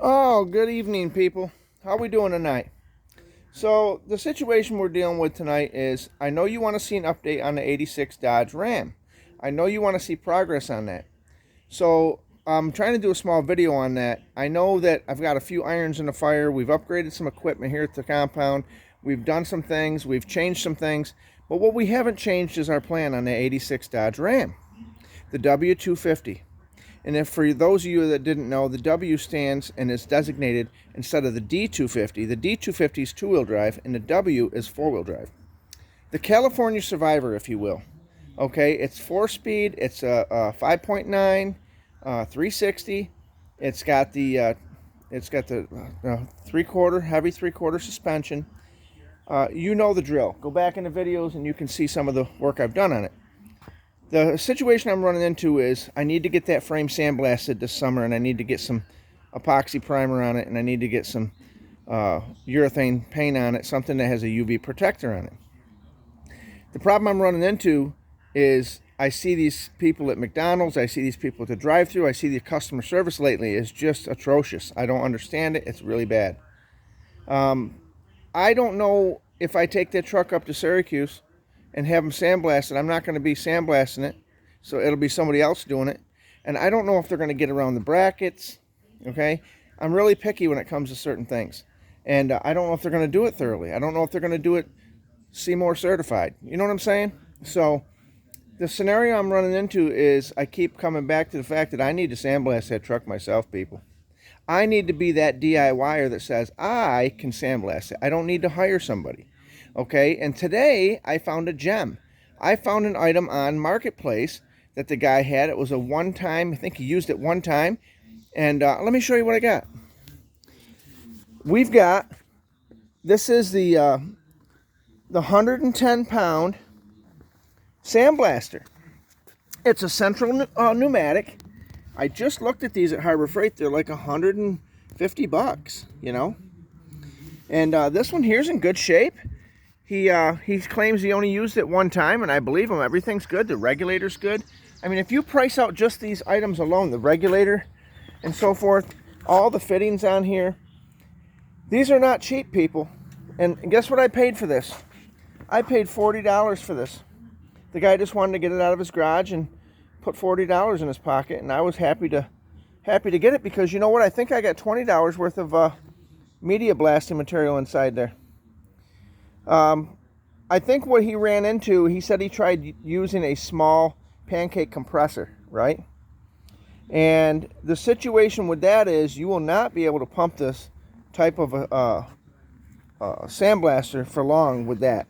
Oh, good evening, people. How we doing tonight? So, the situation we're dealing with tonight is I know you want to see an update on the 86 Dodge Ram. I know you want to see progress on that. So, I'm trying to do a small video on that. I know that I've got a few irons in the fire. We've upgraded some equipment here at the compound. We've done some things. We've changed some things. But what we haven't changed is our plan on the 86 Dodge Ram, the W250. And if for those of you that didn't know, the W stands and is designated instead of the D250. The D250 is two-wheel drive and the W is four-wheel drive. The California Survivor, if you will. Okay, it's 4-speed. It's a 5.9, 360. It's got the three-quarter, heavy three-quarter suspension. You know the drill. Go back in the videos and you can see some of the work I've done on it. The situation I'm running into is I need to get that frame sandblasted this summer, and I need to get some epoxy primer on it, and I need to get some urethane paint on it, something that has a UV protector on it. The problem I'm running into is I see these people at McDonald's, I see these people at the drive-thru, I see the customer service lately is just atrocious. I don't understand it. It's really bad. I don't know if I take that truck up to Syracuse and have them sandblasted. I'm not going to be sandblasting it, so it'll be somebody else doing it. And I don't know if they're going to get around the brackets, okay? I'm really picky when it comes to certain things. And I don't know if they're going to do it thoroughly. I don't know if they're going to do it Seymour certified. You know what I'm saying? So the scenario I'm running into is I keep coming back to the fact that I need to sandblast that truck myself, people. I need to be that DIYer that says I can sandblast it. I don't need to hire somebody. Okay, and today I found a gem. I found an item on Marketplace that the guy had. It was a one-time, I think he used it one time. And let me show you what I got. We've got, this is the 110-pound sandblaster. It's a Central pneumatic. I just looked at these at Harbor Freight. They're like $150, you know. And this one here's in good shape. He claims he only used it one time, and I believe him. Everything's good. The regulator's good. I mean, if you price out just these items alone, the regulator and so forth, all the fittings on here, these are not cheap, people. And guess what I paid for this? I paid $40 for this. The guy just wanted to get it out of his garage and put $40 in his pocket, and I was happy to get it because you know what? I think I got $20 worth of media blasting material inside there. I think what he ran into, he said he tried using a small pancake compressor, right? And the situation with that is you will not be able to pump this type of sandblaster for long with that.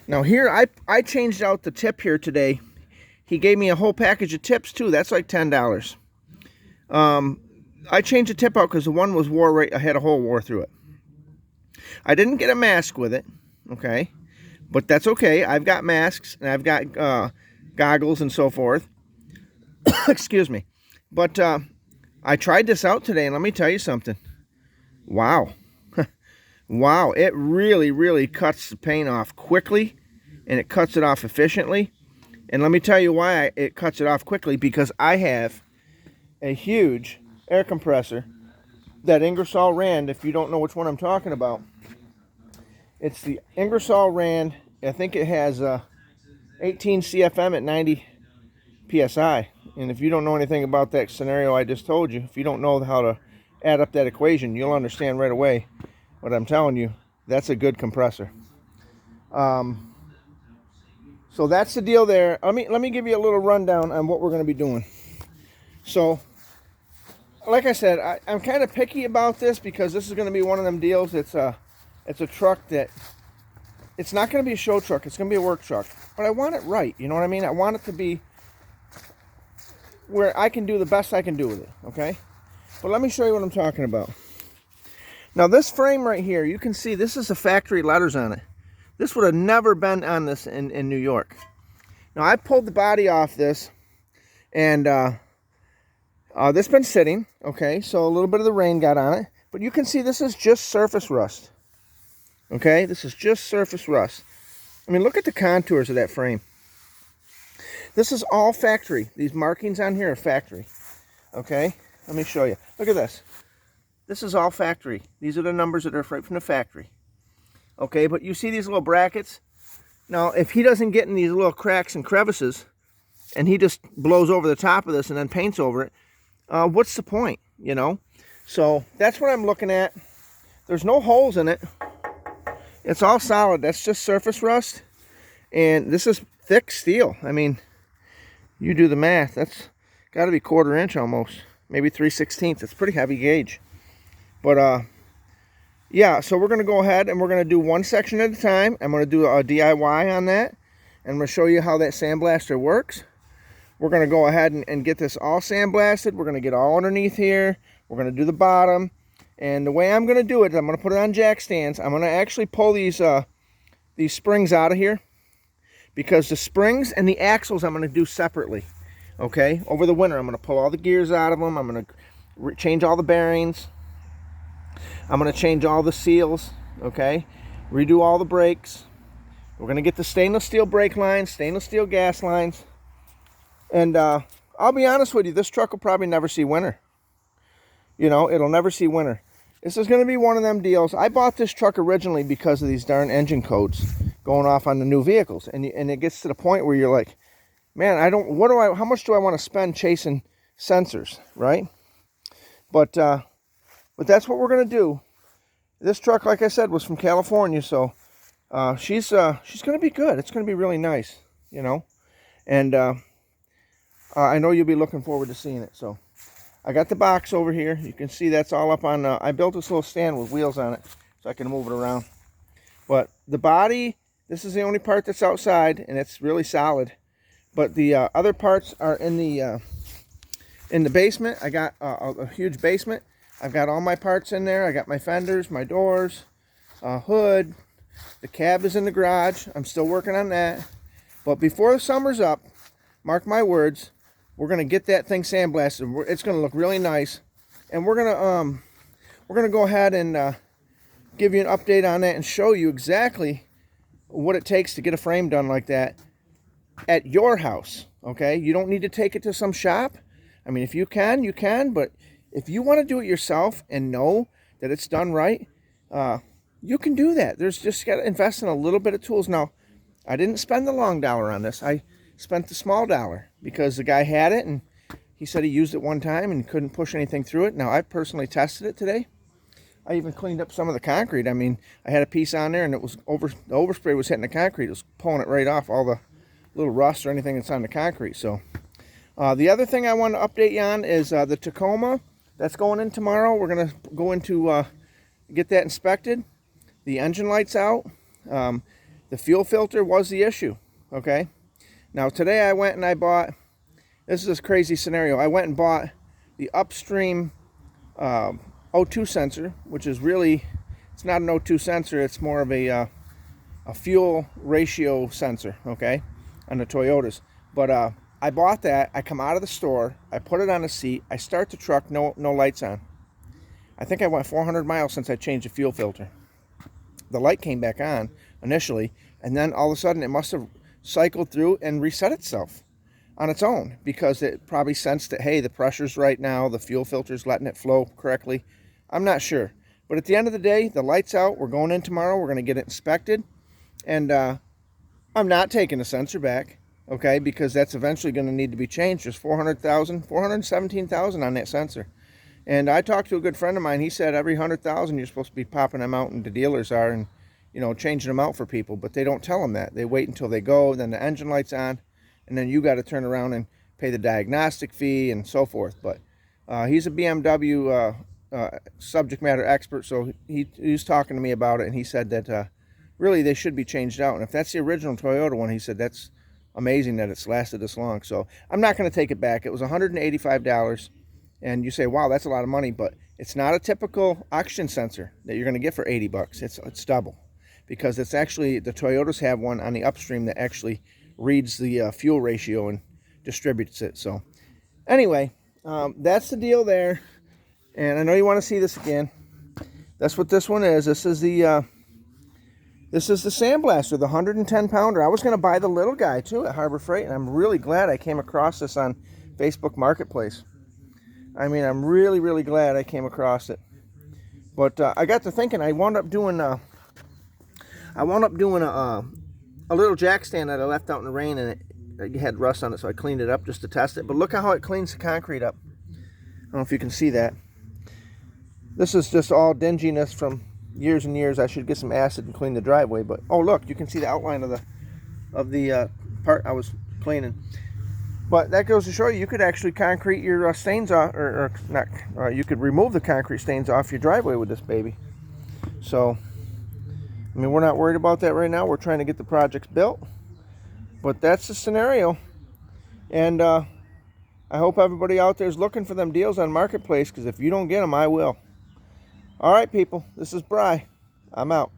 Now here, I changed out the tip here today. He gave me a whole package of tips too. That's like $10. I changed the tip out because the one was I had a hole wore through it. I didn't get a mask with it. Okay, but that's okay. I've got masks and I've got goggles and so forth. Excuse me. But I tried this out today, and let me tell you something. Wow. Wow, it really, really cuts the paint off quickly, and it cuts it off efficiently. And let me tell you why it cuts it off quickly, because I have a huge air compressor that Ingersoll Rand, if you don't know which one I'm talking about. It's the Ingersoll Rand. I think it has 18 CFM at 90 PSI. And if you don't know anything about that scenario I just told you, if you don't know how to add up that equation, you'll understand right away what I'm telling you. That's a good compressor. So that's the deal there. Let me give you a little rundown on what we're going to be doing. So, like I said, I'm kind of picky about this because this is going to be one of them deals. It's a truck that, it's not going to be a show truck. It's going to be a work truck. But I want it right. You know what I mean? I want it to be where I can do the best I can do with it. Okay? But let me show you what I'm talking about. Now this frame right here, you can see this is the factory letters on it. This would have never been on this in New York. Now I pulled the body off this, and this has been sitting. Okay? So a little bit of the rain got on it. But you can see this is just surface rust. Okay, this is just surface rust. I mean, look at the contours of that frame. This is all factory. These markings on here are factory. Okay, let me show you. Look at this. This is all factory. These are the numbers that are right from the factory. Okay, but you see these little brackets? Now, if he doesn't get in these little cracks and crevices, and he just blows over the top of this and then paints over it, what's the point, you know? So that's what I'm looking at. There's no holes in it. It's all solid. That's just surface rust. And this is thick steel. I mean, you do the math. That's got to be 1/4 inch almost. Maybe 3/16. It's pretty heavy gauge. But, yeah, so we're going to go ahead and we're going to do one section at a time. I'm going to do a DIY on that. And I'm going to show you how that sandblaster works. We're going to go ahead and get this all sandblasted. We're going to get all underneath here. We're going to do the bottom. And the way I'm going to do it, I'm going to put it on jack stands. I'm going to actually pull these springs out of here, because the springs and the axles I'm going to do separately. Okay, over the winter I'm going to pull all the gears out of them. I'm going to change all the bearings. I'm going to change all the seals. Okay, redo all the brakes. We're going to get the stainless steel brake lines, stainless steel gas lines. And I'll be honest with you, this truck will probably never see winter. You know, it'll never see winter. This is going to be one of them deals. I bought this truck originally because of these darn engine codes going off on the new vehicles. And it gets to the point where you're like, man, how much do I want to spend chasing sensors, right? But that's what we're going to do. This truck, like I said, was from California, so she's going to be good. It's going to be really nice, you know. And I know you'll be looking forward to seeing it, so. I got the box over here. You can see that's all up on, I built this little stand with wheels on it so I can move it around. But the body, this is the only part that's outside, and it's really solid. But the other parts are in the basement. I got a huge basement. I've got all my parts in there. I got my fenders, my doors, hood. The cab is in the garage. I'm still working on that. But before the summer's up, mark my words, we're going to get that thing sandblasted. It's going to look really nice. And we're going to go ahead and give you an update on that and show you exactly what it takes to get a frame done like that at your house. Okay? You don't need to take it to some shop. I mean, if you can, you can. But if you want to do it yourself and know that it's done right, you can do that. There's just got to invest in a little bit of tools. Now, I didn't spend the long dollar on this. I spent the small dollar because the guy had it and he said he used it one time and couldn't push anything through it. Now, I personally tested it today. I even cleaned up some of the concrete. I mean, I had a piece on there and it was the overspray was hitting the concrete. It was pulling it right off, all the little rust or anything that's on the concrete. So the other thing I want to update you on is the Tacoma that's going in tomorrow. We're going to go into get that inspected. The engine light's out. The fuel filter was the issue. Okay. Now today I went and I bought, this is a crazy scenario, I went and bought the upstream O2 sensor, which is really, it's not an O2 sensor, it's more of a fuel ratio sensor, okay, on the Toyotas. But I bought that, I come out of the store, I put it on the seat, I start the truck, no lights on. I think I went 400 miles since I changed the fuel filter. The light came back on initially, and then all of a sudden it must have cycled through and reset itself on its own because it probably sensed that, hey, the pressure's right now, the fuel filter's letting it flow correctly. I'm not sure. But at the end of the day, the light's out. We're going in tomorrow. We're going to get it inspected. And I'm not taking the sensor back, okay, because that's eventually going to need to be changed. There's 417,000 on that sensor. And I talked to a good friend of mine. He said every 100,000 you're supposed to be popping them out, and the dealers are, and you know, changing them out for people, but they don't tell them that. They wait until they go, then the engine light's on, and then you got to turn around and pay the diagnostic fee and so forth. But he's a BMW subject matter expert, so he was talking to me about it, and he said that really they should be changed out. And if that's the original Toyota one, he said that's amazing that it's lasted this long. So I'm not going to take it back. It was $185, and you say, wow, that's a lot of money, but it's not a typical oxygen sensor that you're going to get for 80 bucks. It's double. Because it's actually, the Toyotas have one on the upstream that actually reads the fuel ratio and distributes it. So anyway, that's the deal there. And I know you want to see this again. That's what this one is. This is the sandblaster, the 110 pounder. I was going to buy the little guy too at Harbor Freight, and I'm really glad I came across this on Facebook Marketplace. I mean, I'm really, really glad I came across it. But I got to thinking, I wound up doing a little jack stand that I left out in the rain, and it had rust on it, so I cleaned it up just to test it. But look at how it cleans the concrete up. I don't know if you can see that. This is just all dinginess from years and years. I should get some acid and clean the driveway. But oh, look, you can see the outline of the part I was cleaning. But that goes to show you could actually concrete your stains off, or not. You could remove the concrete stains off your driveway with this baby. So, I mean, we're not worried about that right now. We're trying to get the projects built. But that's the scenario. And I hope everybody out there is looking for them deals on Marketplace, because if you don't get them, I will. All right, people. This is Bry. I'm out.